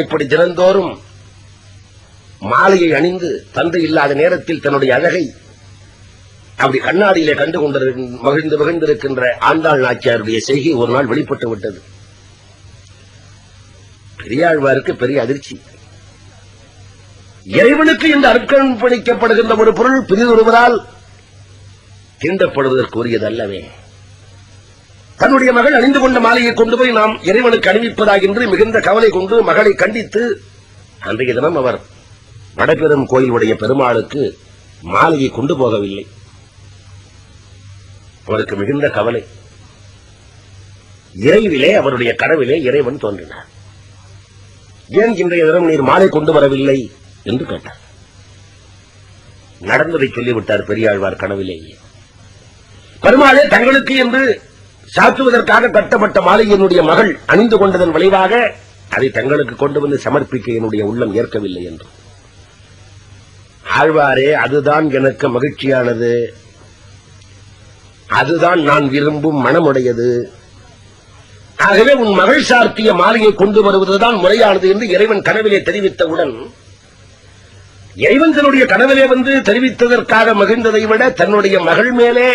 இப்படி தினந்தோறும் மாலையை அணிந்து தந்தை இல்லாத நேரத்தில் தன்னுடைய அழகை அப்படி கண்ணாடியிலே கண்டு மகிழ்ந்திருக்கின்ற ஆண்டாள் நாச்சியாருடைய செய்கை ஒரு நாள் வெளிப்பட்டு விட்டது. பெரியாழ்வாருக்கு பெரிய அதிர்ச்சி. இறைவனுக்கு இந்த அர்ப்பணிக்கப்படுகின்ற ஒரு பொருள் பிரிதொருவரால் தீண்டப்படுவதற்கு உரியது அல்லவே. தன்னுடைய மகள் அணிந்து கொண்ட மாலையை கொண்டு போய் நாம் இறைவனுக்கு அணிவிப்பதாக என்று மிகுந்த கவலை கொண்டு மகளை கண்டித்து அன்றைய தினம் அவர் வடபெரும் கோயிலுடைய பெருமாளுக்கு மாலையை கொண்டு போகவில்லை. அவருக்கு மிகுந்த கவலை. இறைவிலே அவருடைய கனவிலே இறைவன் தோன்றினார். ஏன் இன்றைய தினம் நீர் மாலை கொண்டு வரவில்லை என்று கேட்டார். நடந்ததை சொல்லிவிட்டார் பெரியாழ்வார் கனவிலேயே. பெருமாளே, தங்களுக்கு என்று சாத்துவதற்காக கட்டப்பட்ட மாலை என்னுடைய மகள் அணிந்து கொண்டதன் விளைவாக அதை தங்களுக்கு கொண்டு வந்து சமர்ப்பிக்க என்னுடைய உள்ளம் ஏற்கவில்லை என்று. ஆழ்வாரே, அதுதான் எனக்கு மகிழ்ச்சியானது, அதுதான் நான் விரும்பும் மனமுடையது. ஆகவே உன் மகள் சார்த்திய மாலையை கொண்டு வருவதுதான் முறையானது என்று இறைவன் கனவிலே தெரிவித்தவுடன், இறைவன் தன்னுடைய கனவிலே வந்து தெரிவித்ததற்காக மகிழ்ந்ததை விட தன்னுடைய மகள் மேலே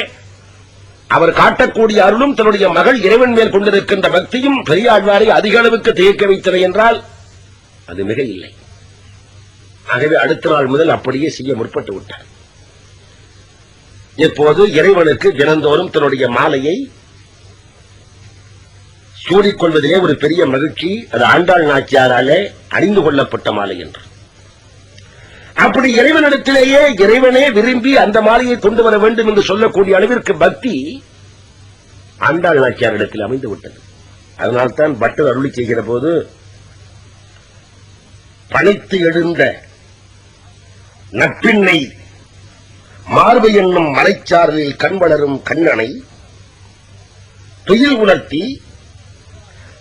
அவர் காட்டக்கூடிய அருளும் தன்னுடைய மகள் இறைவன் மேல் கொண்டிருக்கின்ற பக்தியும் பெரியாழ்வாரை அதிக அளவுக்கு திகைக்க வைத்தன என்றால் அது மிக இல்லை. ஆகவே அடுத்த நாள் முதல் அப்படியே செய்ய முற்பட்டு விட்டார். இப்போது இறைவனுக்கு தினந்தோறும் தன்னுடைய மாலையை சூடிக்கொள்வதிலே ஒரு பெரிய மகிழ்ச்சி. அது ஆண்டாள் நாச்சியாராலே அணிந்து கொள்ளப்பட்ட மாலை என்று. அப்படி இறைவனிடத்திலேயே இறைவனே விரும்பி அந்த மாலையை கொண்டு வர வேண்டும் என்று சொல்லக்கூடிய அளவிற்கு பக்தி ஆண்டாள் நாச்சியாரிடத்தில் அமைந்து விட்டது. அதனால்தான் பட்டர் அருளி செய்கிற போது, பணித்து எழுந்த நப்பிண்ணை மார்பு என்னும் மறைச்சாரலில் கண் வளரும் கண்ணனை துயில் உணர்த்தி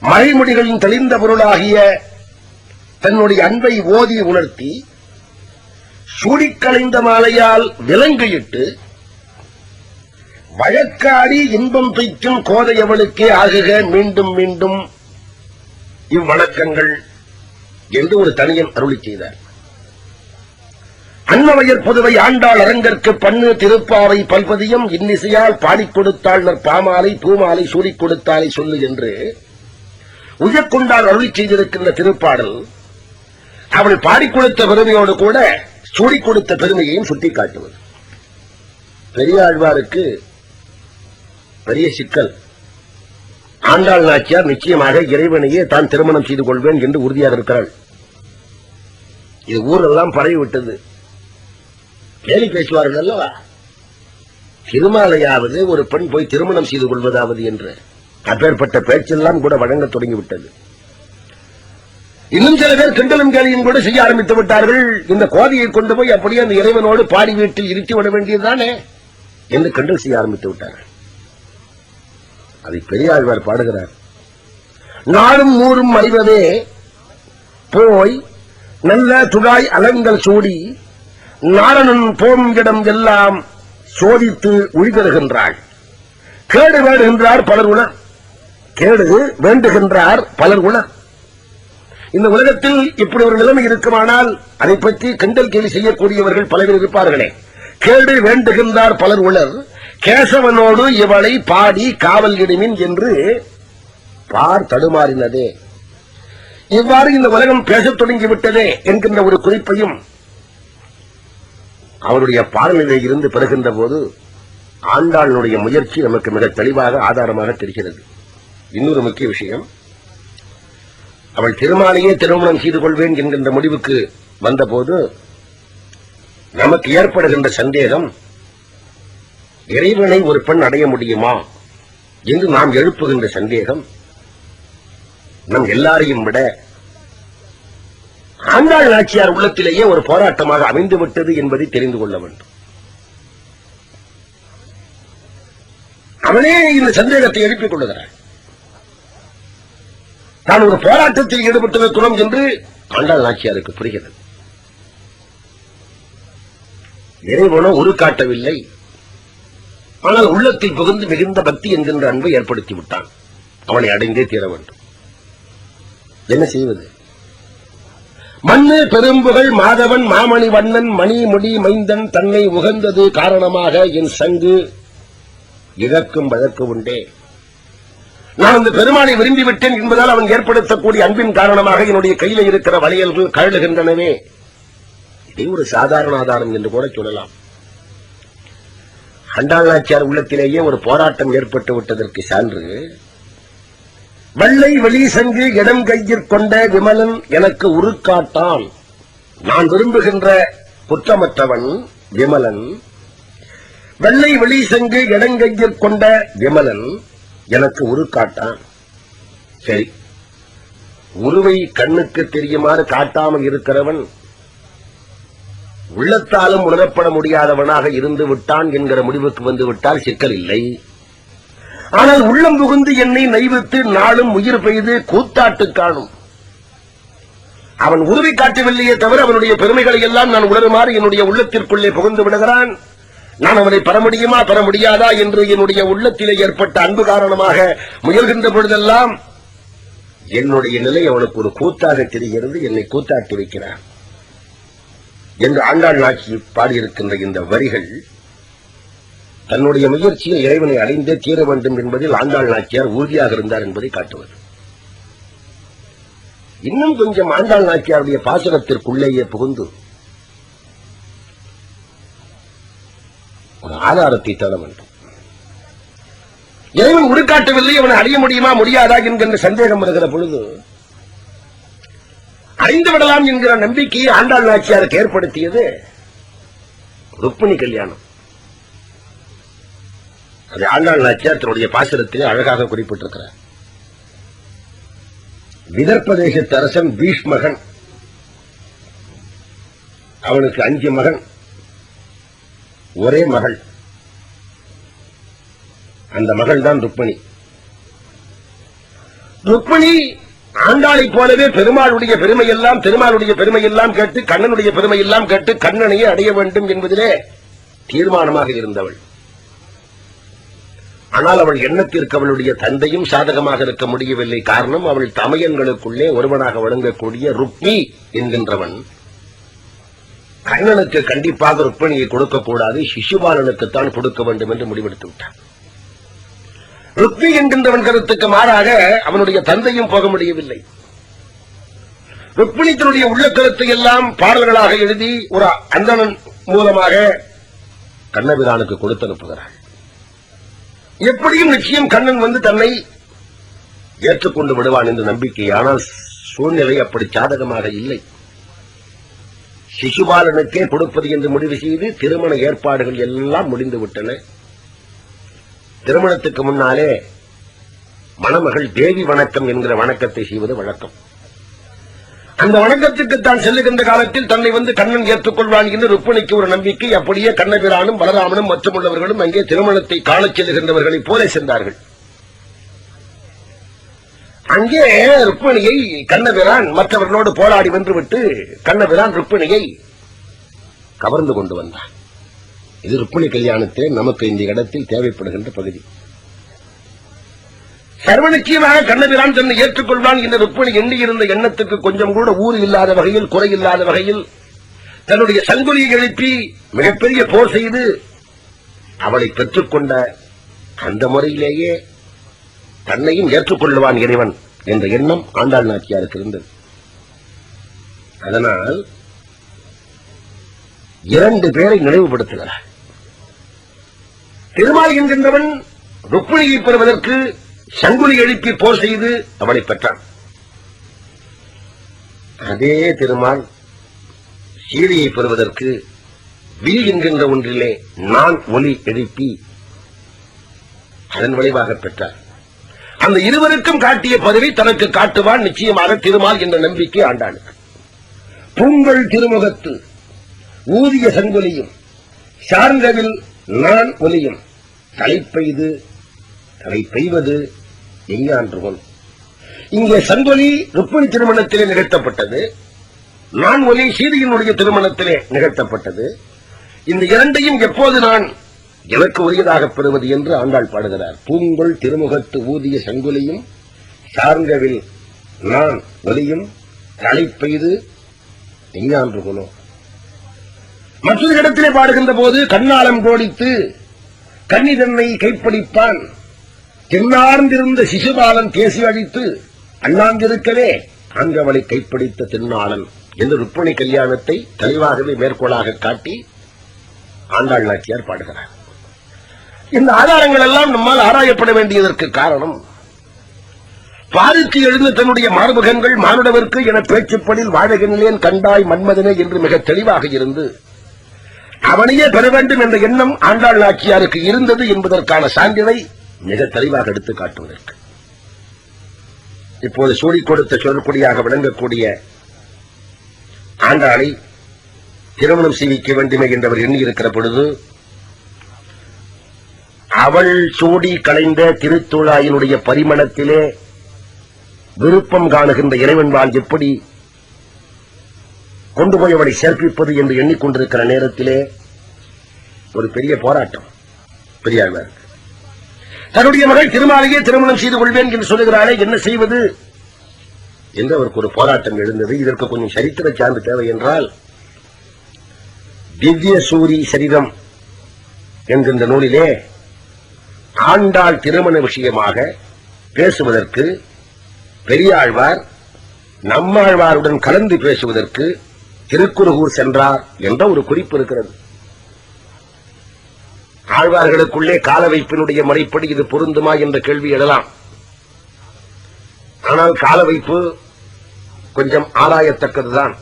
மறைமுடிகளின் தெளிந்த பொருளாகிய தன்னுடைய அன்பை ஓதி உணர்த்தி சூடிக்கலைந்த மாலையால் விலங்கையிட்டு வழக்காடி இன்பம் துய்க்கும் கோதையவளுக்கே ஆகுக மீண்டும் மீண்டும் இவ்வணக்கங்கள் என்று ஒரு தனியன் அருளி செய்தார். அன்னவயர் புதுவை ஆண்டாள் அரங்கற்கு பண்ணு திருப்பாவை பல்பதியம் இன்னிசையால் பாடிக் கொடுத்தாள் பாமாலை பூமாலை சூடிக் கொடுத்தாலை சொல்லு என்று உயர்கொண்டால் அருளி செய்திருக்கின்ற திருப்பாடல் அவள் பாடிக் கொடுத்த பெருமையோடு கூட சூடிக் கொடுத்த பெருமையையும் சுட்டிக்காட்டுவது. பெரியாழ்வாருக்கு பெரிய சிக்கல். ஆண்டாள் நாச்சியார் நிச்சயமாக இறைவனையே தான் திருமணம் செய்து கொள்வேன் என்று உறுதியாக இருக்கிறாள். இது ஊரெல்லாம் பரவிவிட்டது. கேலி பேசுவார்கள் அல்லவா, திருமாலையாவது ஒரு பெண் போய் திருமணம் செய்து கொள்வதாவது என்று. அப்பேற்பட்ட பேச்செல்லாம் கூட வழங்க தொடங்கிவிட்டது. இன்னும் சில பேர் கிண்டலும் கேலியும் கூட செய்ய ஆரம்பித்து விட்டார்கள். இந்த கோதையை கொண்டு போய் அப்படியே அந்த இறைவனோடு பாடி வீட்டில் இருத்தி விட வேண்டியதுதானே என்று கிண்டல் செய்ய ஆரம்பித்து விட்டார்கள். அதை பெரியாழ்வார் பாடுகிறார். நாடும் ஊரும் அறிவதே போய் நல்ல துழாய் அலங்கள் சூடி நாரணன் போம் இடம் எல்லாம் சோதித்து உழிதருகின்றாள். கேடு வேடுகின்றார் பலர் உணர், கேடு வேண்டுகின்றார் பலர் உணர். இந்த உலகத்தில் இப்படி ஒரு நிலைமை இருக்குமானால் அதை பற்றி கிண்டல் கேலி செய்யக்கூடியவர்கள் பல பேர் இருப்பார்களே. கேடு வேண்டுகின்றார் பலர் உளர், கேசவனோடு இவளை பாடி காவல் இடுமின் என்று பார் தடுமாறினதே. இவ்வாறு இந்த உலகம் பேசத் தொடங்கிவிட்டதே என்கின்ற ஒரு குறிப்பையும் அவருடைய பாடலிலே இருந்து பெறுகின்ற போது ஆண்டாளுடைய முயற்சி நமக்கு மிக தெளிவாக ஆதாரமாக தெரிகிறது. இன்னொரு முக்கிய விஷயம், அவள் திருமாலையே திருமணம் செய்து கொள்வேன் என்கின்ற முடிவுக்கு வந்தபோது நமக்கு ஏற்படுகின்ற சந்தேகம், இறைவனை ஒரு பெண் அடைய முடியுமா என்று நாம் எழுப்புகின்ற சந்தேகம் நம் எல்லாரையும் விட ஆண்டாள் நாச்சியார் உள்ளத்திலேயே ஒரு போராட்டமாக அமைந்துவிட்டது என்பதை தெரிந்து கொள்ள வேண்டும். அவனே இந்த சந்தேகத்தை எழுப்பிக் கொள்ளுகிறான். நான் ஒரு போராட்டத்தில் ஈடுபட்டிருக்கிறோம் என்று ஆண்டாள் நாச்சியாருக்கு புரிகிறது. இறைவனோ ஒரு காட்டவில்லை, ஆனால் உள்ளத்தில் புகுந்து மிகுந்த பக்தி என்கின்ற அன்பை ஏற்படுத்தி விட்டான். அவனை அடைந்தே தீர வேண்டும். என்ன செய்வது? மண்ணு பெரும்புகள் மாதவன் மாமணி வண்ணன் மணிமுடி மைந்தன் தன்னை உகந்தது காரணமாக என் சங்கு இழக்கும் வழக்கு உண்டே. நான் அந்த பெருமானை விரும்பிவிட்டேன் என்பதால் அவன் ஏற்படுத்தக்கூடிய அன்பின் காரணமாக என்னுடைய கையில இருக்கிற வளையல்கள் கழலுகின்றனவே. இதை ஒரு சாதாரண ஆதாரம் என்று கூட சொல்லலாம். ஆண்டாள் நாச்சியார் உள்ளத்திலேயே ஒரு போராட்டம் ஏற்பட்டு விட்டதற்கு சான்று, வெள்ளை வெளி சங்கு இடம் கையிற் கொண்ட விமலன் எனக்கு உருக்காட்டான். நான் விரும்புகின்ற குற்றமற்றவன் விமலன், வெள்ளை வெளி சங்கு இடங்கையிற் கொண்ட விமலன் எனக்கு உருக்காட்டான். சரி, உருவை கண்ணுக்கு தெரியுமாறு காட்டாமல் இருக்கிறவன் உள்ளத்தாலும் உணரப்பட முடியாதவனாக இருந்து விட்டான் என்கிற முடிவுக்கு வந்து விட்டால் சிக்கல் இல்லை. ஆனால் உள்ளம் புகுந்து என்னை நைவித்து நாளும் உயிர் பெய்து கூத்தாட்டு காணும். அவன் உருவை காட்டவில்லையே தவிர அவனுடைய பெருமைகளை எல்லாம் நான் உணருமாறு என்னுடைய உள்ளத்திற்குள்ளே புகுந்து விடுகிறான். நான் அவனை பெற முடியுமா பெற முடியாதா என்று என்னுடைய உள்ளத்திலே ஏற்பட்ட அன்பு காரணமாக முயல்கின்ற பொழுதெல்லாம் என்னுடைய நிலை அவனுக்கு ஒரு கூத்தாக தெரிகிறது. என்னை கூத்தாட்டி வைக்கிறான் என்று ஆண்டாள் நாச்சி பாடியிருக்கின்ற இந்த வரிகள் தன்னுடைய முயற்சியில் இறைவனை அடைந்தே தீர வேண்டும் என்பதில் ஆண்டாள் நாச்சியார் உறுதியாக இருந்தார் என்பதை காட்டுவது. இன்னும் கொஞ்சம் ஆண்டாள் நாச்சியாருடைய பாசனத்திற்குள்ளேயே புகுந்து ஒரு ஆதாரத்தை தேட வேண்டும். இறைவன் உருக்காட்டவில்லை, அவனை அறிய முடியுமா முடியாதா என்கின்ற சந்தேகம் வருகிற பொழுது அறிந்து விடலாம் என்கிற நம்பிக்கையை ஆண்டாள் நாச்சியாருக்கு ஏற்படுத்தியது ருக்மிணி கல்யாணம். அதை ஆண்டாள் நாச்சியார் தன்னுடைய பாசுரத்திலே அழகாக குறிப்பிட்டிருக்கிறார். விதர்ப்ப தேசத்து அரசன் பீஷ்மகன், அவனுக்கு 5 மகன், ஒரே மகள். அந்த மகள் தான் ருக்மிணி. ருக்மிணி ஆண்டாளை போலவே பெருமாளுடைய பெருமையெல்லாம் திருமாலுடைய பெருமையெல்லாம் கேட்டு கண்ணனுடைய பெருமையெல்லாம் கேட்டு கண்ணனையே அடைய வேண்டும் என்பதிலே தீர்மானமாக இருந்தவள். ஆனால் அவள் எண்ணத்திற்கு அவளுடைய தந்தையும் சாதகமாக இருக்க முடியவில்லை. காரணம், அவள் தமையன்களுக்குள்ளே ஒருவனாக வழங்கக்கூடிய ருக்மி என்கின்றவன் கண்ணனுக்கு கண்டிப்பாக ருக்மிணியை கொடுக்கக்கூடாது, சிசுபாலனுக்குத்தான் கொடுக்க வேண்டும் என்று முடிவெடுத்து விட்டான். ருக்மி என்கின்றவன் கருத்துக்கு மாறாக அவனுடைய தந்தையும் போக முடியவில்லை. ருக்மிணி தன்னுடைய உள்ள கருத்தை எல்லாம் பாடல்களாக எழுதி ஒரு அந்தணன் மூலமாக கண்ணபிரானுக்கு கொடுத்து அனுப்புகிறாள். எப்படியும் நிச்சயம் கண்ணன் வந்து தன்னை ஏற்றுக்கொண்டு விடுவான் என்ற நம்பிக்கை. ஆனால் சூழ்நிலை அப்படி சாதகமாக இல்லை. சிசுபாலனுக்கே கொடுப்பது என்று முடிவு செய்து திருமண ஏற்பாடுகள் எல்லாம் முடிந்துவிட்டன. திருமணத்துக்கு முன்னாலே மணமகள் தேவி வணக்கம் என்கிற வணக்கத்தை செய்வது வழக்கம். அந்த வணக்கத்துக்கு தான் செல்லுகின்ற காலத்தில் தன்னை வந்து கண்ணன் ஏற்றுக்கொள்வான் என்று ருக்மிணிக்கு ஒரு நம்பிக்கை. அப்படியே கண்ணபிரானும் பலராமனும் மற்றும் உள்ளவர்களும் அங்கே திருமணத்தை காணச் செல்லுகின்றவர்களைப் போல சென்றார்கள். அங்கே ருக்மிணியை கண்ணபிரான் மற்றவர்களோடு போராடி வென்றுவிட்டு கண்ணபிரான் ருக்மிணியை கவர்ந்து கொண்டு வந்தான். இது ருக்மிணி கல்யாணத்திலே நமக்கு இந்த இடத்தில் தேவைப்படுகின்ற பகுதி. சர்வ நிச்சயமாக கண்ணபிரான் தன்னை ஏற்றுக்கொள்வான் என்ற ருக்மிணி எண்ணியிருந்த எண்ணத்துக்கு கொஞ்சம் கூட ஊறு இல்லாத வகையில், குறை இல்லாத வகையில் தன்னுடைய சங்குலியை எழுப்பி மிகப்பெரிய போர் செய்து அவளை பெற்றுக்கொண்ட அந்த முறையிலேயே தன்னையும் ஏற்றுக்கொள்வான் இறைவன் என்ற எண்ணம் ஆண்டாள் நாச்சியாருக்கு இருந்தது. அதனால் 2 பேரை நினைவுபடுத்துகிறார். திருமால் என்கின்றவன் ருக்மிணியை பெறுவதற்கு சங்குலி எழுப்பி போர் செய்து அவளை பெற்றான். அதே திருமால் சீதையை பெறுவதற்கு வில் என்கின்ற ஒன்றிலே நான் ஒலி எழுப்பி அதன் விளைவாக பெற்றார். அந்த இருவருக்கும் காட்டிய பதவி தனக்கு காட்டுவான் நிச்சயமாக திருமால் என்ற நம்பிக்கை ஆண்டாளுக்கு. பூங்கள் திருமுகத்து ஊதிய சங்குலியும் சார்ந்தவில் நான் ஒலியும் தலை பெய்வது எங்கான்றுகொள். இங்கே சங்கொலி ருக்மிணி திருமணத்திலே நிகழ்த்தப்பட்டது, நான் ஒலி சீதையினுடைய திருமணத்திலே நிகழ்த்தப்பட்டது. இந்த இரண்டையும் எப்போது நான் எனக்கு உரியதாக பெறுவது என்று ஆண்டாள் பாடுகிறார். பூங்கொள் திருமுகத்து ஊதிய சங்குலியும் சார்ந்தவில் நான் ஒலியும் தலை பெய்து நீதான் இருக்கணும். மற்றொரு இடத்திலே பாடுகின்ற போது கண்ணாலம் கோடித்து கன்னி தன்னை கைப்பிடிப்பான் தென்னார்ந்திருந்த சிசுபாலன் தேசி அழித்து அண்ணாந்திருக்கவே அங்கவளை கைப்பிடித்த தென்னாளன் என்று ருக்மிணி கல்யாணத்தை தெளிவாகவே மேற்கோளாக காட்டி ஆண்டாள் நாச்சியார் பாடுகிறார். இந்த ஆதாரங்கள் எல்லாம் நம்மால் ஆராயப்பட வேண்டியதற்கு காரணம், பாருக்கு எழுந்து தன்னுடைய மார்பகங்கள் மானுடவர்க்கு என பேச்சுப்படில் வாழகினேன் கண்டாய் மன்மதனே என்று மிக தெளிவாக இருந்து அவனையே பெற வேண்டும் என்ற எண்ணம் ஆண்டாள் நாச்சியாருக்கு இருந்தது என்பதற்கான சான்றினை மிக தெளிவாக எடுத்து காட்டுவதற்கு இப்போது சூடிக் கொடுத்த சொல்லக்கூடியாக விளங்கக்கூடிய ஆண்டாளை திருமணம் செய்விக்க வேண்டுமே என்றவர் எண்ணியிருக்கிற பொழுது அவள் சூடி கலைந்த திருத்துழாயினுடைய பரிமளத்திலே விருப்பம் காணுகின்ற இறைவன்பால் எப்படி கொண்டு போய் அவளை சேர்ப்பிப்பது என்று எண்ணிக்கொண்டிருக்கிற நேரத்திலே ஒரு பெரிய போராட்டம் பெரியாழ்வார். தன்னுடைய மகள் திருமாலையே திருமணம் செய்து கொள்வேன் என்று சொல்லுகிறாளே, என்ன செய்வது என்று அவருக்கு ஒரு போராட்டம் எழுந்தது. இதற்கு கொஞ்சம் சரித்திர சார்ந்து தேவை என்றால் திவ்ய சூரி சரிதம் என்கின்ற நூலிலே ஆண்டாள் திருமண விஷயமாக பேசுவதற்கு பெரியாழ்வார் நம்மாழ்வாருடன் கலந்து பேசுவதற்கு திருக்குறுகூர் சென்றார் என்ற ஒரு குறிப்பு இருக்கிறது. ஆழ்வார்களுக்குள்ளே கால வைப்பினுடைய முறைப்படி இது பொருந்துமா என்ற கேள்வி எழலாம். ஆனால் கால வைப்பு கொஞ்சம் ஆராயத்தக்கதுதான்.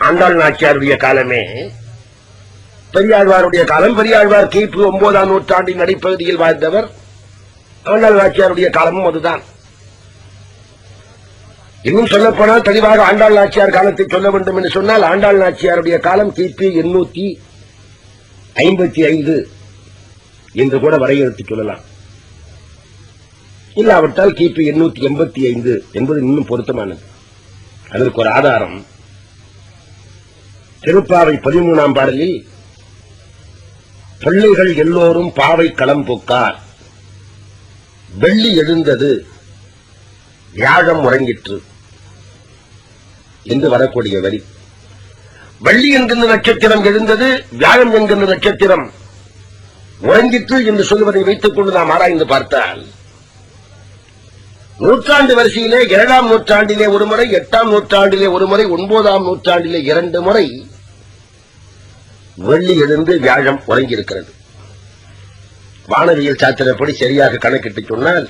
ஆண்டாள் நாச்சியாருடைய காலமே பெரியாழ்வாருடைய காலம். பெரியாழ்வார் கிபி 9ஆம் நூற்றாண்டின் அடிப்பகுதியில் வாழ்ந்தவர். ஆண்டாள் நாச்சியாருடைய காலமும் அதுதான். இன்னும் சொல்லப்போனால் தெளிவாக ஆண்டாள் நாச்சியார் காலத்தை சொல்ல வேண்டும் என்று சொன்னால் ஆண்டாள் நாச்சியாருடைய காலம் கிபி 855 என்று கூட வரையறுத்து சொல்லலாம். இல்லாவிட்டால் கிபி 885 என்பது இன்னும் பொருத்தமானது. அதற்கு ஒரு ஆதாரம் திருப்பாவை 13ஆம் பாடலில் பிள்ளைகள் எல்லோரும் பாவை களம் பொக்கார் வெள்ளி எழுந்தது வியாழம் உறங்கிற்று என்று வரக்கூடிய வரி. வெள்ளி என்கின்ற நட்சத்திரம் எழுந்தது, வியாழம் என்கின்ற நட்சத்திரம் உறங்கிற்று என்று சொல்வதை வைத்துக் கொண்டு நாம் ஆராய்ந்து பார்த்தால் நூற்றாண்டு வரிசையிலே 7ஆம் நூற்றாண்டிலே ஒரு முறை, 8ஆம் நூற்றாண்டிலே ஒரு முறை, 9ஆம் நூற்றாண்டிலே 2 முறை வெள்ளி எழுந்து வியாழம் உறங்கியிருக்கிறது. வானவியல் சாத்திரப்படி சரியாக கணக்கிட்டு சொன்னால்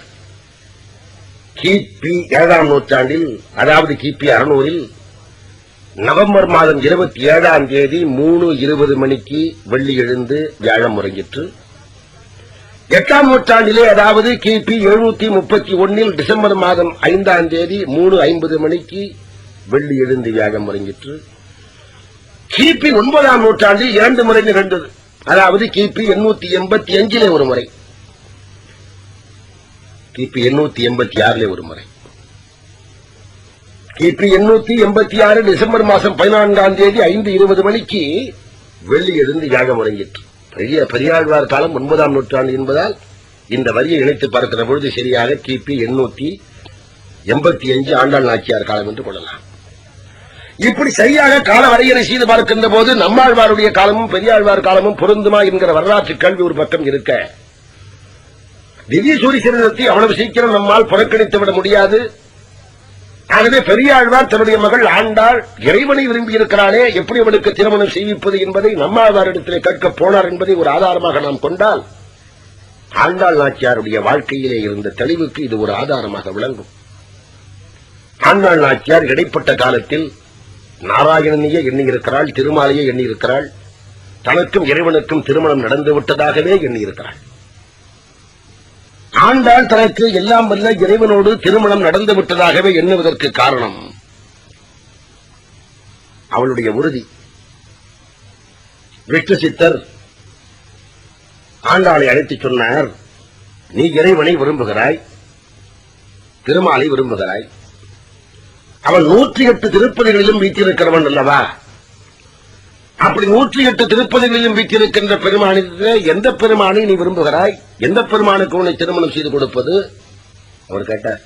கிபி 7ஆம் நூற்றாண்டில், அதாவது கிபி 600 நவம்பர் மாதம் 27ஆம் தேதி 3:20 மணிக்கு வெள்ளி எழுந்து வியாழம் உறங்கிற்று. 8ஆம் நூற்றாண்டிலே, அதாவது கிபி 731 டிசம்பர் மாதம் 5ஆம் தேதி 3:50 மணிக்கு வெள்ளி எழுந்து வியாழம் உறங்கிற்று. கிபி 9ஆம் நூற்றாண்டில் 2 முறை நிகழ்ந்தது. அதாவது கிபி 885 ஒரு முறை, கிபி 886 ஒரு முறை. கிபி 886 டிசம்பர் மாதம் 14ஆம் தேதி 5:20 மணிக்கு வெள்ளி எழுந்து வியாழம் உறங்கிற்று. பெரியாழ்வார் காலம் 9ஆம் நூற்றாண்டு என்பதால் இந்த வரியை இணைத்து பார்க்கிற பொழுது சரியாக கிபி 885 ஆண்டாள் நாச்சியார் காலம் என்று கொள்ளலாம். இப்படி சரியாக கால வரையறை செய்து பார்க்கின்ற போது நம்மாழ்வாருடைய காலமும் பெரியாழ்வார் காலமும் பொருந்துமா என்கிற வரலாற்று கேள்வி ஒரு பக்கம் இருக்க, திவ்ய சூரி சரிதத்தை அவ்வளவு சீக்கிரம் நம்மால் புறக்கணித்து விட முடியாது. ஆகவே பெரியாழ்வார் தன்னுடைய மகள் ஆண்டாள் இறைவனை விரும்பியிருக்கிறாளே, எப்படி அவளுக்கு திருமணம் செய்விப்பது என்பதை நம்மாழ்வாரிடத்திலே கேட்க போனார் என்பதை ஒரு ஆதாரமாக நாம் கொண்டால் ஆண்டாள் நாச்சியாருடைய வாழ்க்கையிலே இருந்த தெளிவுக்கு இது ஒரு ஆதாரமாக விளங்கும். ஆண்டாள் நாச்சியார் இடைப்பட்ட காலத்தில் நாராயணனையே எண்ணியிருக்கிறாள், திருமாலையே எண்ணியிருக்கிறாள், தனக்கும் இறைவனுக்கும் திருமணம் நடந்துவிட்டதாகவே எண்ணியிருக்கிறாள். ஆண்டாள் தனக்கு எல்லாம் வல்ல இறைவனோடு திருமணம் நடந்துவிட்டதாகவே எண்ணுவதற்கு காரணம் அவளுடைய உறுதி. விஷ்ணு சித்தர் ஆண்டாளை அழைத்து சொன்னார், நீ இறைவனை விரும்புகிறாய், திருமாலை விரும்புகிறாய், அவன் 108 திருப்பதிகளிலும் வீட்டிருக்கிறவன் அல்லவா? அப்படி 108 திருப்பதிகளிலும் வீட்டிருக்கின்ற பெருமானிலே எந்த பெருமானை நீ விரும்புகிறாய்? எந்த பெருமானுக்கு உன்னை திருமணம் செய்து கொடுப்பது? அவர் கேட்டார்.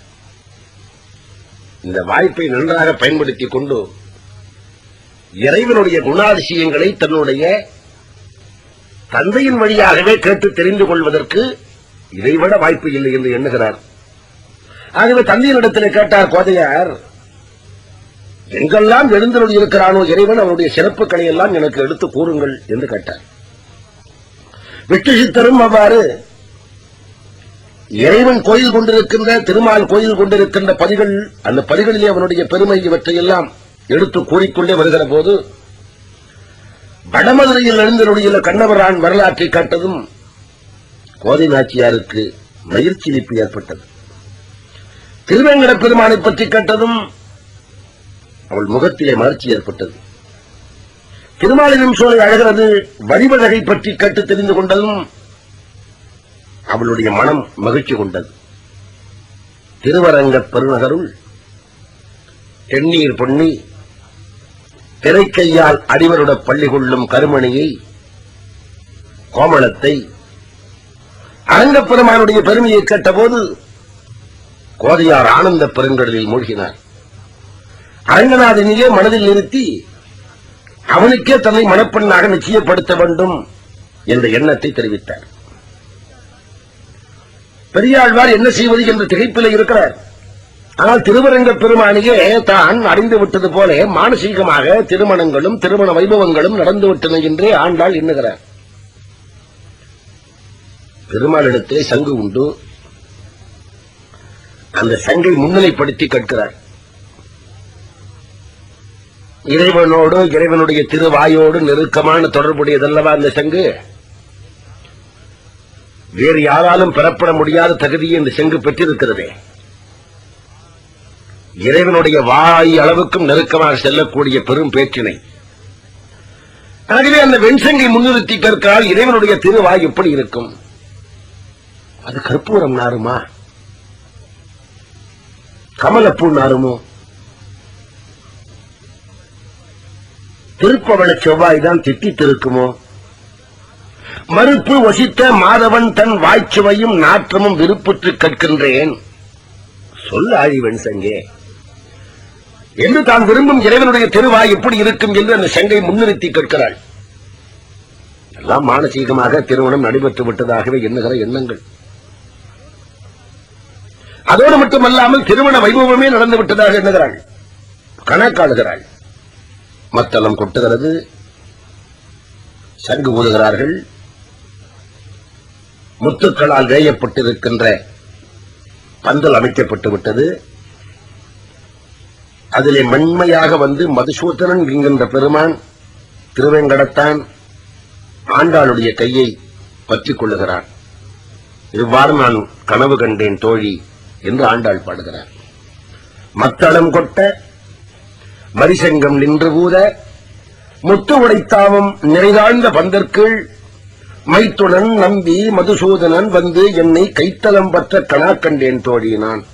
இந்த வாய்ப்பை நன்றாக பயன்படுத்திக் கொண்டு இறைவனுடைய குணாதிசயங்களை தன்னுடைய தந்தையின் வழியாகவே கேட்டு தெரிந்து கொள்வதற்கு இதைவிட வாய்ப்பு இல்லை என்று எண்ணுகிறார். ஆகவே தந்தையினிடத்தில் கேட்டார் கோதையார், எங்கெல்லாம் எழுந்தருள் இருக்கிறானோ இறைவன் அவருடைய சிறப்புகளை எல்லாம் எனக்கு எடுத்து கூறுங்கள் என்று கேட்டார். விட்டு சித்தரும் அவ்வாறு இறைவன் கோயில் கொண்டிருக்கின்ற திருமால் கோயில் கொண்டிருக்கின்ற பதிகள், அந்த பதிகளிலே அவனுடைய பெருமை இவற்றையெல்லாம் எடுத்து கூறிக்கொண்டே வருகிற போது வடமதுரையில் எழுந்தருளியுள்ள கண்ணவரான் வரலாற்றை கேட்டதும் கோதை நாச்சியாருக்கு மகிழ்ச்சிலிப்பு ஏற்பட்டது. திருவேங்கட பெருமானை பற்றி கேட்டதும் அவள் முகத்திலே மகிழ்ச்சி ஏற்பட்டது. திருமாலினம் சோலை அழகிறது வடிவழகை பற்றி கேட்டு தெரிந்து கொண்டதும் அவளுடைய மனம் மகிழ்ச்சி கொண்டது. திருவரங்க பெருநகருள் தென்னீர் பொன்னி திரைக்கையால் அடிவருட பள்ளி கொள்ளும் கருமணியை கோமளத்தை அரங்கப்பெருமானுடைய பெருமையை கேட்டபோது கோதையார் ஆனந்த பெருங்கடலில் மூழ்கினார். அரங்கநாதனையே மனதில் நிறுத்தி அவனுக்கே தன்னை மணப்பெண்ணாக நிச்சயப்படுத்த வேண்டும் என்ற எண்ணத்தை தெரிவித்தார். பெரியாழ்வார் என்ன செய்வது என்ற திகைப்பில் இருக்கிறார். ஆனால் திருவரங்க பெருமானியே தான் அறிந்து விட்டது போல மானசீகமாக திருமணங்களும் திருமண வைபவங்களும் நடந்துவிட்டன என்றே ஆண்டாள் எண்ணுகிறார். பெருமாளிடத்திலே சங்கு உண்டு. அந்த சங்கை முன்னிலைப்படுத்தி கேட்கிறார். இறைவனோடு இறைவனுடைய திருவாயோடு நெருக்கமான தொடர்புடையதல்லவா அந்த சங்கு? வேறு யாராலும் பெறப்பட முடியாத தகுதியை இந்த சங்கு பெற்றிருக்கிறதே. இறைவனுடைய வாய் அளவுக்கும் நெருக்கமாக செல்லக்கூடிய பெரும் பேச்சினை. ஆகவே அந்த வெண்சங்கை முன்னிறுத்தி கேட்கிறால் இறைவனுடைய திருவாய் எப்படி இருக்கும்? அது கற்பூரம் நாருமா, கமலப்பூ நாருமோ, திருப்பவள செவ்வாய்தான் திட்டித்திருக்குமோ? மறுப்பு வசித்த மாதவன் தன் வாய்ச்சுவையும் நாற்றமும் விருப்புற்று கேட்கின்றேன், சொல்ல ஆழி வெண்சங்கே என்று தான் விரும்பும் இறைவனுடைய திருவாய் எப்படி இருக்கும் என்று அந்த சங்கை முன்னிறுத்தி கேட்கிறாள். எல்லாம் மானசீகமாக திருமணம் நடைபெற்று விட்டதாகவே எண்ணுகிற எண்ணங்கள். அதோடு மட்டுமல்லாமல் திருமண வைபவமே நடந்து விட்டதாக எண்ணுகிறாள், கணக்காளுகிறாள். மத்தளம் கொட்டுகிறது, சங்கு ஊதுகிறார்கள். முத்துக்களால் வேயப்பட்டிருக்கின்ற பந்தல் அமைக்கப்பட்டு விட்டது. அதிலே மென்மையாக வந்து மதுசூதனன் என்கின்ற பெருமான் திருவேங்கடத்தான் ஆண்டாளுடைய கையை பற்றிக் கொள்ளுகிறான். இவ்வாறு நான் கனவு கண்டேன் தோழி என்று ஆண்டாள் பாடுகிறார். மத்தளம் கொட்ட மரிசங்கம் நின்று ஊத முத்து உடைத்தாவும் நிறைதாழ்ந்த பந்தற்குள் மைத்துணன் நம்பி மதுசூதனன் வந்து என்னை கைத்தலம் பற்ற கணா கண்டேன் தோழி நான்.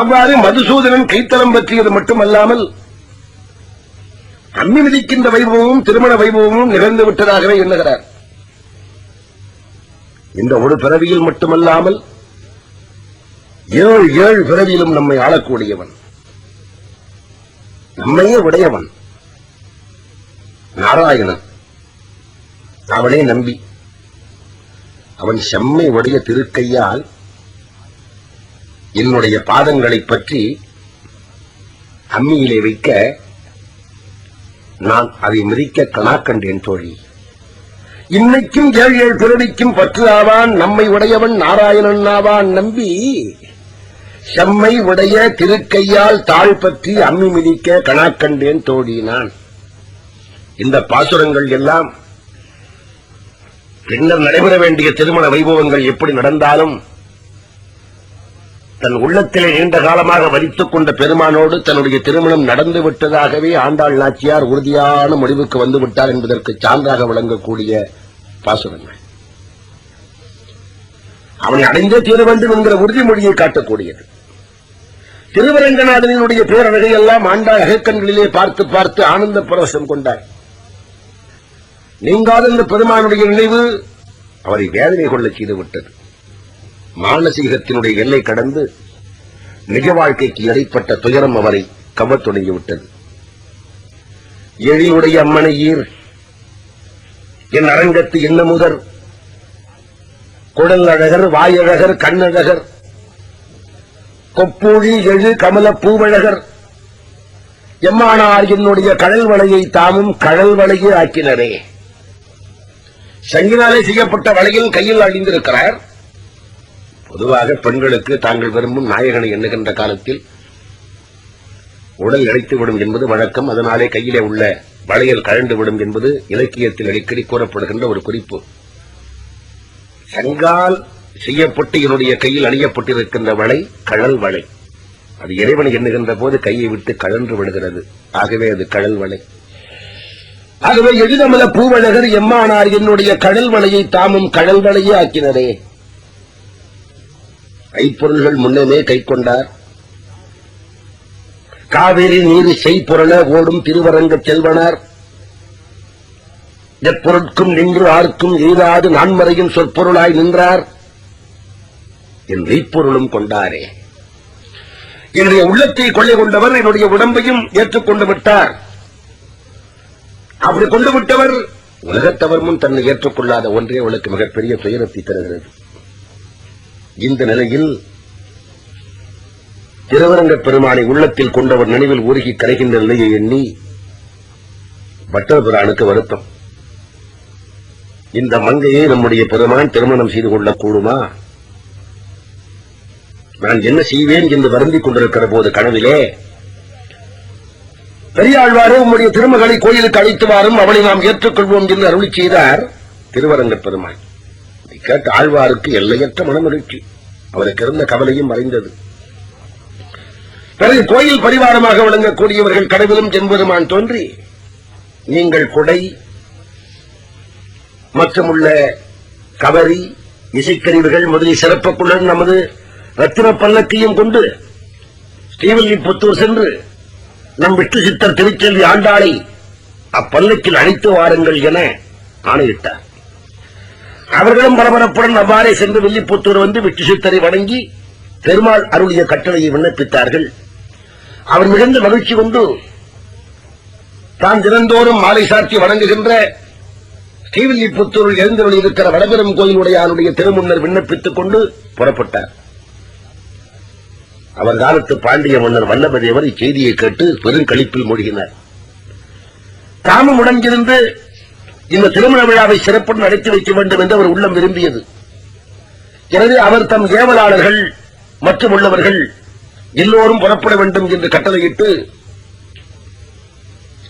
அவ்வாறு மதுசூதனன் கைத்தலம் பற்றியது மட்டுமல்லாமல் அம்மி மிதிக்கின்ற வைபவமும் திருமண வைபவமும் நிகழ்ந்து விட்டதாகவே எண்ணுகிறார். இந்த ஒரு பிறவியில் மட்டுமல்லாமல் ஏழு பிறவியிலும் நம்மை ஆளக்கூடியவன், நம்மையே உடையவன் நாராயணன். அவனே நம்பி அவன் செம்மை உடைய திருக்கையால் என்னுடைய பாதங்களை பற்றி அம்மியிலே வைக்க நான் அதை மிதிக்க கணா கண்டேன் தோழி. இன்னைக்கும் ஏழு பிறவிக்கும் பற்று ஆவான் நம்மை உடையவன் நாராயணன் ஆவான் நம்பி செம்மை உடைய திருக்கையால் தாழ் பற்றி அம்மி மிதிக்க கணா கண்டேன் தோழி நான். இந்த பாசுரங்கள் எல்லாம் பின்னர் நடைபெற வேண்டிய திருமண வைபவங்கள் எப்படி நடந்தாலும் தன் உள்ளத்திலே நீண்ட காலமாக வலித்துக் கொண்ட பெருமானோடு தன்னுடைய திருமணம் நடந்து விட்டதாகவே ஆண்டாள் நாச்சியார் உறுதியான முடிவுக்கு வந்துவிட்டார் என்பதற்கு சான்றாக விளங்கக்கூடிய பாசுரங்கள். அவனை அடைந்தே தீர வேண்டும் என்கிற உறுதிமொழியை காட்டக்கூடியது. திருவரங்கநாதனுடைய பேரழகை எல்லாம் ஆண்டாள் அகக்கண்களிலே பார்த்து பார்த்து ஆனந்த பரவசம் கொண்டார். நீங்காத இந்த பெருமானுடைய நினைவு அவரை வேதனை கொள்ள செய்துவிட்டது. மானசீகத்தினுடைய எல்லை கடந்து நிஜ வாழ்க்கைக்கு இடைப்பட்ட துயரம் அவரை கவத் தொடங்கிவிட்டது. எழிலுடைய அம்மனையீர் என் அரங்கத்து இன்னமுதர் குடல் அழகர் வாயழகர் கண்ணழகர் கொப்பூழி எழு கமல பூவழகர் எம்மானார் என்னுடைய கடல் வளையை தாமும் கடல் வளையே ஆக்கினரே. சங்கினாலே செய்யப்பட்ட வளையில் கையில் அணிந்திருக்கிறார். பொதுவாக பெண்களுக்கு தாங்கள் விரும்பும் நாயகனை எண்ணுகின்ற காலத்தில் உடல் இழைத்துவிடும் என்பது வழக்கம். அதனாலே கையிலே உள்ள வளையல் கழண்டுவிடும் என்பது இலக்கியத்தில் அடிக்கடி கூறப்படுகின்ற ஒரு குறிப்பு. சங்கால் செய்யப்பட்டு என்னுடைய கையில் அணியப்பட்டிருக்கின்ற வளை கழல் வளை. அது இறைவனை எண்ணுகின்ற போது கையை விட்டு கழன்று விடுகிறது. ஆகவே அது கழல் வளை. ஆகவே எழிலமல பூவழகர் எம்மானார் என்னுடைய கடல் வளையை தாமும் கடல் வளையே ஆக்கினரே. ஐப்பொருள்கள் முன்னமே கை கொண்டார். காவிரி நீர் செய்பொருள ஓடும் திருவரங்க செல்வனார் எப்பொருட்கும் நின்று ஆர்க்கும் எய்தாது நான்மறையும் சொற்பொருளாய் நின்றார் என் மெய்ப்பொருளும் கொண்டாரே. என்னுடைய உள்ளத்தை கொள்ளை கொண்டவர் என்னுடைய உடம்பையும் ஏற்றுக்கொண்டு விட்டார். அப்படி கொண்டு விட்டவர் உலகத்தவர் முன் தன்னை ஏற்றுக்கொள்ளாத ஒன்றே அவளுக்கு மிகப்பெரிய துயரத்தை தருகிறது. இந்த நிலையில் திருவரங்க பெருமானை உள்ளத்தில் கொண்டவர் நினைவில் உருகி கரைகின்ற நிலையை எண்ணி பட்டர்பிரானுக்கு வருத்தம். இந்த மங்கையை நம்முடைய பெருமான் திருமணம் செய்து கொள்ளக்கூடுமா? நான் என்ன செய்வேன் என்று வருந்திக் கொண்டிருக்கிற போது கனவிலே பெரியாழ்வாரே உம்முடைய திருமகளை கோயிலுக்கு அழைத்து வாரும், அவளை நாம் ஏற்றுக்கொள்வோம் என்று அருளி செய்தார் திருவரங்க பெருமான். இதை கேட்ட ஆழ்வாருக்கு எல்லையற்ற மனமகிழ்ச்சி. அவருக்கு இருந்த கவலையும் மறைந்தது. பிறகு கோயில் பரிவாரமாக விளங்கக்கூடியவர்கள் கடவிலும் செம்பெருமான் தோன்றி நீங்கள் கொடை மற்றும் உள்ள கவரி இசைக்கருவிகள் முதலில் சிறப்புக்குள்ள நமது ரத்தின பல்லக்கையும் கொண்டு ஸ்ரீவில்லிபுத்தூர் சென்று நம் விஷ்ணு சித்தர் திருச்செல்வி ஆண்டாளை அப்பல்லக்கில் அழைத்து வாருங்கள் என ஆணையிட்டார். அவர்களும் பரபரப்புடன் அவ்வாறே சென்று வில்லிபுத்தூர் வந்து விஷ்ணு சித்தரை வணங்கி பெருமாள் அருளிய கட்டளையை விண்ணப்பித்தார்கள். அவர் மிகுந்த மகிழ்ச்சி கொண்டு தான் தினந்தோறும் மாலை சாட்சி வணங்குகின்ற ஸ்ரீவில்லிபுத்தூரில் எழுந்தருளியிருக்கிற வடபெரும் கோயிலுடையானுடைய திருமுன்னர் விண்ணப்பித்துக் கொண்டு புறப்பட்டார். அவர் காலத்து பாண்டிய மன்னர் வல்லபதேவர் இச்செய்தியை கேட்டு பெருங்களிப்பில் மூழ்கினார். தாமும் உடனிருந்து இந்த திருமண விழாவை சிறப்புடன் நடத்தி வைக்க வேண்டும் என்று அவர் உள்ளம் விரும்பியது. எனவே அவர் தம் ஏவலாளர்கள் மற்றும் உள்ளவர்கள் எல்லோரும் புறப்பட வேண்டும் என்று கட்டளையிட்டு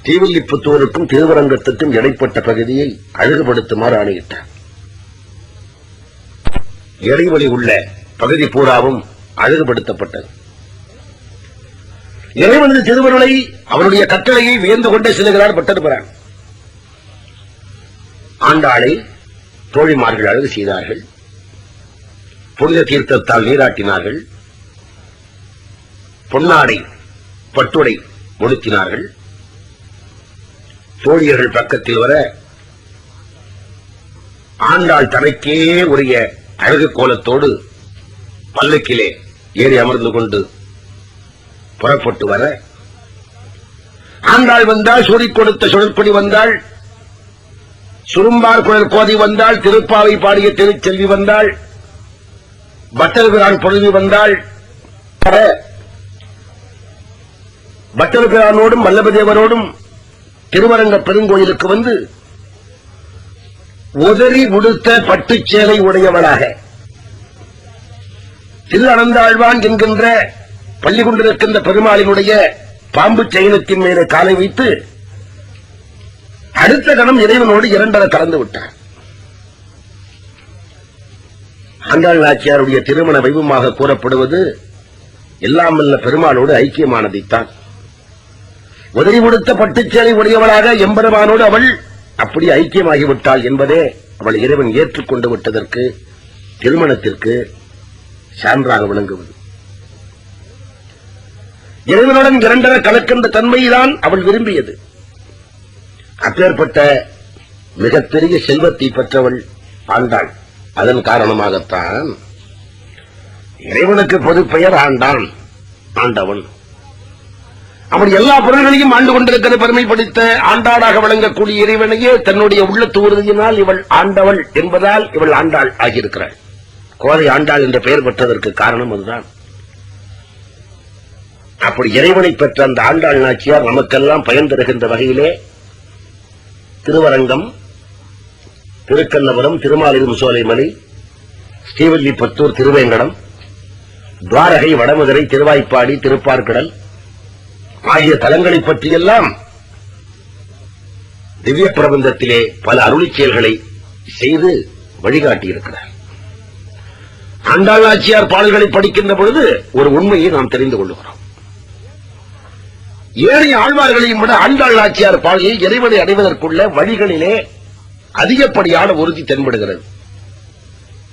ஸ்ரீவில்லிபுத்தூருக்கும் திருவரங்கத்துக்கும் இடைப்பட்ட பகுதியை அழகுபடுத்துமாறு ஆணையிட்டார். இடைவெளி உள்ள பகுதி பூராவும் அழகுபடுத்தப்பட்டது. இறைவனது திருவருளை அவருடைய கட்டளையை வியந்து கொண்டே செல்கிறார் பட்டர்பிரான். ஆண்டாளை தோழிமார்கள் அழகு செய்தார்கள். புனித தீர்த்தத்தால் நீராட்டினார்கள். பொன்னாடை பட்டுடை ஒடுக்கினார்கள். தோழியர்கள் பக்கத்தில் வர ஆண்டாள் தனக்கே உரிய அழகு கோலத்தோடு பல்லக்கிலே ஏறி அமர்ந்து கொண்டு புறப்பட்டு வர ஆண்டாள் வந்தாள். சூடிக் கொடுத்த சுழற்படி வந்தாள். சுரும்பார் குழல் கோதி வந்தாள். திருப்பாவை பாடிய திருச்செல்வி வந்தாள். பட்டர்பிரான் பொழுது வந்தாள். பட்டர்பிரானோடும் வல்லபதேவரோடும் திருவரங்க பெருங்கோயிலுக்கு வந்து உதறி உடுத்த பட்டுச்சேலை உடையவளாக திரு அனந்தாழ்வான் என்கின்ற பள்ளி கொண்டிருக்கின்ற பெருமாளினுடைய பாம்பு செயலத்தின் மேலே காலை வைத்து அடுத்த கணம் இறைவனோடு இரண்டர கலந்து விட்டார். ஆண்டாள் நாச்சியாருடைய திருமண வைபவமாக கூறப்படுவது எல்லாம் வல்ல பெருமாளோடு ஐக்கியமானதைத்தான். உதறி கொடுத்த பட்டுச்சேலை உடையவளாக எம்பெருமானோடு அவள் அப்படி ஐக்கியமாகிவிட்டாள் என்பதே அவள் இறைவன் ஏற்றுக்கொண்டு விட்டதற்கு திருமணத்திற்கு சான்றாக விளங்குவது. இறைவனுடன் இரண்டர கலக்கின்ற தன்மைதான் அவள் விரும்பியது. அப்பேற்பட்ட மிகப்பெரிய செல்வத்தை பெற்றவள் ஆண்டாள். அதன் காரணமாகத்தான் இறைவனுக்கு பொது பெயர் ஆண்டான், ஆண்டவன். அப்படி எல்லா பொருள்களையும் ஆண்டு கொண்டிருக்கிற பெருமை படித்த ஆண்டாளாக விளங்கக்கூடிய இறைவனையே தன்னுடைய உள்ளத்து உறுதியினால் இவள் ஆண்டவள் என்பதால் இவள் ஆண்டாள் ஆகியிருக்கிறாள். கோதை ஆண்டாள் என்ற பெயர் பெற்றதற்கு காரணம் அதுதான். அப்படி இறைவனை பெற்ற அந்த ஆண்டாள் நாச்சியார் நமக்கெல்லாம் பயன் தருகின்ற வகையிலே திருவரங்கம், திருக்கண்ணபுரம், திருமாலிரும் சோலைமலை, ஸ்ரீவில்லிபுத்தூர், திருவேங்கடம், துவாரகை, வடமதுரை, திருவாய்ப்பாடி, திருப்பார்கடல் ஆகிய தலங்களைப் பற்றியெல்லாம் திவ்ய பிரபந்தத்திலே பல அருளிச் செயல்களை செய்து வழிகாட்டியிருக்கிறார். ஆண்டாள் நாச்சியார் பாடல்களை படிக்கின்ற பொழுது ஒரு உண்மையை நாம் தெரிந்து கொள்கிறோம். ஏனைய ஆழ்வார்களையும் விட ஆண்டாள் நாச்சியார் பாடலை இறைவனை அடைவதற்குள்ள வழிகளிலே அதிகப்படியான உறுதி தென்படுகிறது.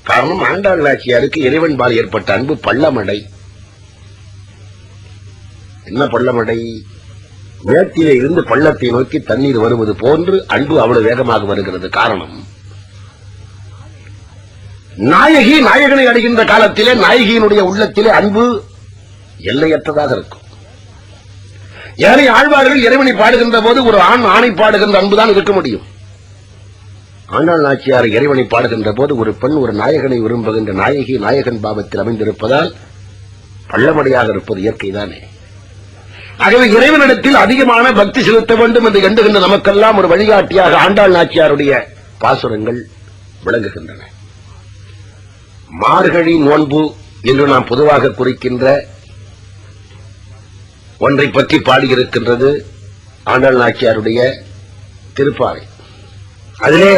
காரணம், ஆண்டாள் நாச்சியாருக்கு இறைவன் பால் ஏற்பட்ட அன்பு பள்ளமடை. என்ன பள்ளமடை? மேட்டிலே இருந்து பள்ளத்தை நோக்கி தண்ணீர் வருவது போன்று அன்பு அவ்வளவு வேகமாக வருகிறது. காரணம், நாயகி நாயகனை அடைகின்ற காலத்திலே நாயகியினுடைய உள்ளத்திலே அன்பு எல்லையற்றதாக இருக்கும். ஏனைய ஆழ்வார்கள் இறைவனை பாடுகின்ற போது ஒரு ஆண் ஆணை பாடுகின்ற அன்புதான் இருக்க முடியும். ஆண்டாள் நாச்சியார் இறைவனை பாடுகின்ற போது ஒரு பெண் ஒரு நாயகனை விரும்புகின்ற நாயகி நாயகன் பாவத்தில் அமைந்திருப்பதால் பள்ளமடையாக இருப்பது இயற்கைதானே. ஆகவே இறைவனிடத்தில் அதிகமான பக்தி செலுத்த வேண்டும் என்று எண்ணுகின்ற நமக்கெல்லாம் ஒரு வழிகாட்டியாக ஆண்டாள் நாச்சியாருடைய பாசுரங்கள் விளங்குகின்றன. மார்கழி நோன்பு என்று நாம் பொதுவாக குறிக்கின்ற ஒன்றை பற்றி பாடியிருக்கின்றது ஆண்டாள் நாச்சியாருடைய திருப்பாவை. அதிலே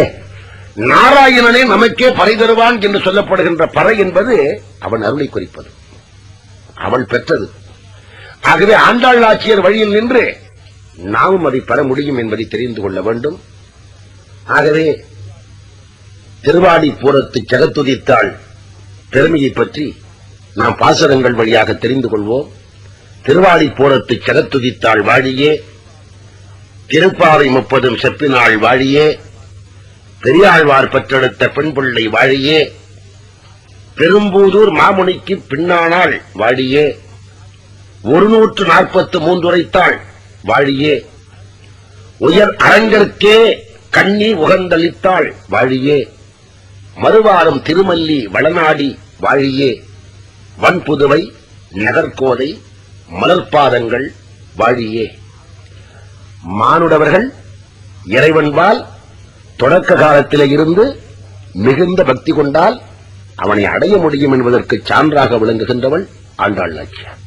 நாராயணனே நமக்கே பறை தருவான் என்று சொல்லப்படுகின்ற பறை என்பது அவன் அருளை குறிப்பது, அவள் பெற்றது. ஆகவே ஆண்டாள் நாச்சியார் வழியில் நின்று நாமும் அதை பெற முடியும் என்பதை தெரிந்து கொள்ள வேண்டும். ஆகவே திருவாடி பூரத்து ஜெகத்துதித்தாள் பெருமையை பற்றி நாம் பாசுரங்கள் வழியாக தெரிந்து கொள்வோம். திருவாடி பூரத்து ஜெகத்துதித்தாள் வாழியே, திருப்பாவை 30 செப்பினாள் வாழியே, பெரியாழ்வார் பெற்றெடுத்த பெண் பிள்ளை வாழியே, பெரும்பூதூர் மாமுனிக்கு பின்னானாள் வாழியே, 143 உரைத்தாள் வாழியே, உயர் அரங்கற்கே கண்ணி உகந்தளித்தாள் வாழியே, மறுவாரம் திருமல்லி வளநாடி வாழியே, வன்புதுவை நகர்கோதை மலர்பாதங்கள் வாழியே. மானுடவர்கள் இறைவன்பால் தொடக்க காலத்திலே இருந்து மிகுந்த பக்தி கொண்டால் அவனை அடைய முடியும் என்பதற்கு சான்றாக விளங்குகின்றவள் ஆண்டாள் நாச்சியார்.